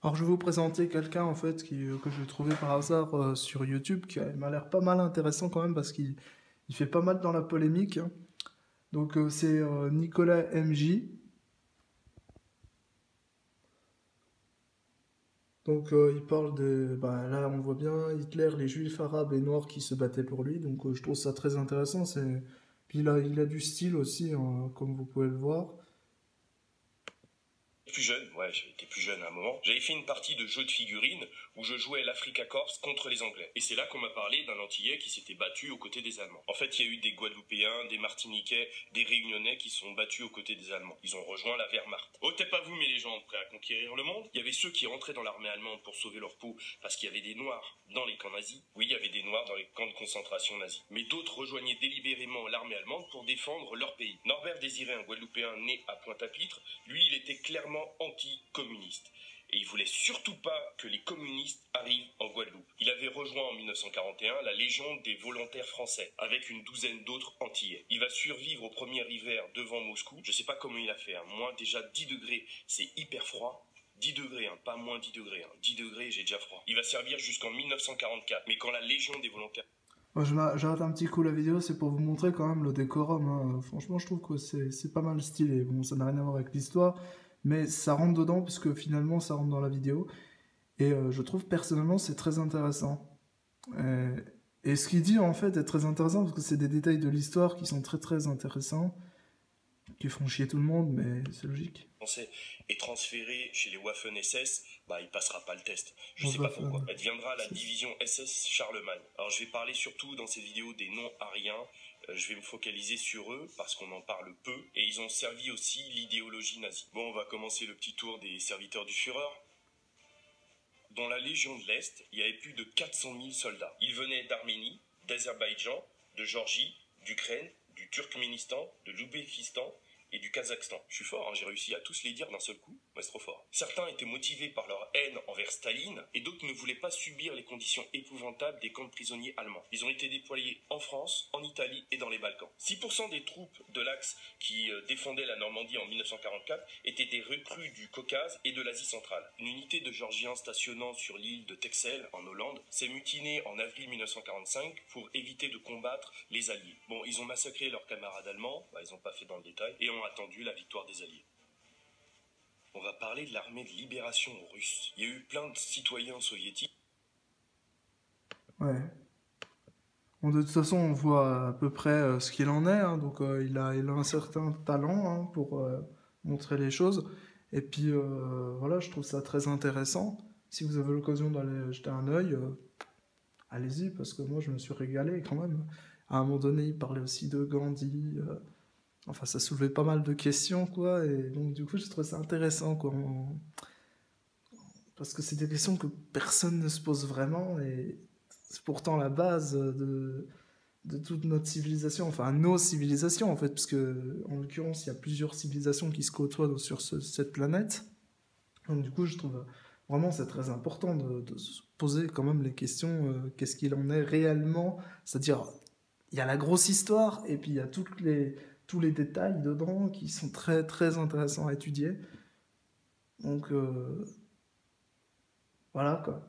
Alors je vais vous présenter quelqu'un en fait que j'ai trouvé par hasard sur YouTube qui m'a l'air pas mal intéressant quand même parce qu'il fait pas mal dans la polémique, hein. Donc c'est Nicolas MJ. Donc il parle de... Bah, là on voit bien Hitler, les juifs arabes et noirs qui se battaient pour lui. Donc je trouve ça très intéressant. Puis il a du style aussi, hein, comme vous pouvez le voir. Plus jeune, ouais, j'ai été plus jeune à un moment, j'avais fait une partie de jeu de figurines où je jouais l'Africa Corps contre les Anglais. Et c'est là qu'on m'a parlé d'un Antillais qui s'était battu aux côtés des Allemands. En fait, il y a eu des Guadeloupéens, des Martiniquais, des Réunionnais qui sont battus aux côtés des Allemands. Ils ont rejoint la Wehrmacht. Oh, t'es pas vous, mes légendes, prêts à conquérir le monde? Il y avait ceux qui rentraient dans l'armée allemande pour sauver leur peau parce qu'il y avait des Noirs dans les camps nazis. Oui, il y avait des Noirs dans les camps de concentration nazis. Mais d'autres rejoignaient délibérément l'armée allemande pour défendre leur pays. Norbert Désiré, un Guadeloupéen né à Pointe-à-Pitre, lui, il était clairement anti-communiste. Et il voulait surtout pas que les communistes arrivent en Guadeloupe. Il avait rejoint en 1941 la Légion des volontaires français, avec une douzaine d'autres antillais. Il va survivre au premier hiver devant Moscou. Je sais pas comment il a fait, hein. Moi, déjà 10 degrés, c'est hyper froid. 10 degrés, hein, pas moins 10 degrés. Hein. 10 degrés, j'ai déjà froid. Il va servir jusqu'en 1944. Mais quand la Légion des volontaires... Moi, j'arrête un petit coup la vidéo, c'est pour vous montrer quand même le décorum, hein. Franchement, je trouve que c'est pas mal stylé. Bon, ça n'a rien à voir avec l'histoire, mais ça rentre dedans puisque finalement ça rentre dans la vidéo. Et je trouve personnellement c'est très intéressant. Euh, et ce qu'il dit en fait est très intéressant parce que c'est des détails de l'histoire qui sont très très intéressants, qui font chier tout le monde, mais c'est logique. Français est transféré chez les Waffen-SS, bah il passera pas le test. Je On sais va pas faire. pourquoi. Elle deviendra la division SS Charlemagne. Alors je vais parler surtout dans cette vidéo des non-ariens. Je vais me focaliser sur eux parce qu'on en parle peu et ils ont servi aussi l'idéologie nazie. Bon, on va commencer le petit tour des serviteurs du Führer. Dans la Légion de l'Est, il y avait plus de 400 000 soldats. Ils venaient d'Arménie, d'Azerbaïdjan, de Géorgie, d'Ukraine, du Turkménistan, de l'Ouzbékistan et du Kazakhstan. Je suis fort, hein, j'ai réussi à tous les dire d'un seul coup, mais c'est trop fort. Certains étaient motivés par leur haine envers Staline et d'autres ne voulaient pas subir les conditions épouvantables des camps de prisonniers allemands. Ils ont été déployés en France, en Italie et dans les Balkans. 6% des troupes de l'Axe qui défendaient la Normandie en 1944 étaient des recrues du Caucase et de l'Asie centrale. Une unité de Géorgiens stationnant sur l'île de Texel en Hollande s'est mutinée en avril 1945 pour éviter de combattre les Alliés. Bon, ils ont massacré leurs camarades allemands, bah, ils n'ont pas fait dans le détail, et ont attendu la victoire des Alliés. On va parler de l'armée de libération russe. Il y a eu plein de citoyens soviétiques. Ouais. Bon, de toute façon, on voit à peu près ce qu'il en est, hein. Donc il a un certain talent, hein, pour montrer les choses. Et puis voilà, je trouve ça très intéressant. Si vous avez l'occasion d'aller jeter un œil, allez-y, parce que moi je me suis régalé quand même. À un moment donné, il parlait aussi de Gandhi. Enfin, ça soulevait pas mal de questions, quoi. Et donc, du coup, j'ai trouvé ça intéressant, quoi. Parce que c'est des questions que personne ne se pose vraiment. Et c'est pourtant la base de toute notre civilisation. Enfin, nos civilisations, en fait. Parce que, en l'occurrence, il y a plusieurs civilisations qui se côtoient sur cette planète. Donc, du coup, je trouve vraiment c'est très important de se poser quand même les questions. Qu'est-ce qu'il en est réellement? C'est-à-dire, il y a la grosse histoire et puis il y a tous les détails dedans qui sont très très intéressants à étudier. Donc voilà quoi.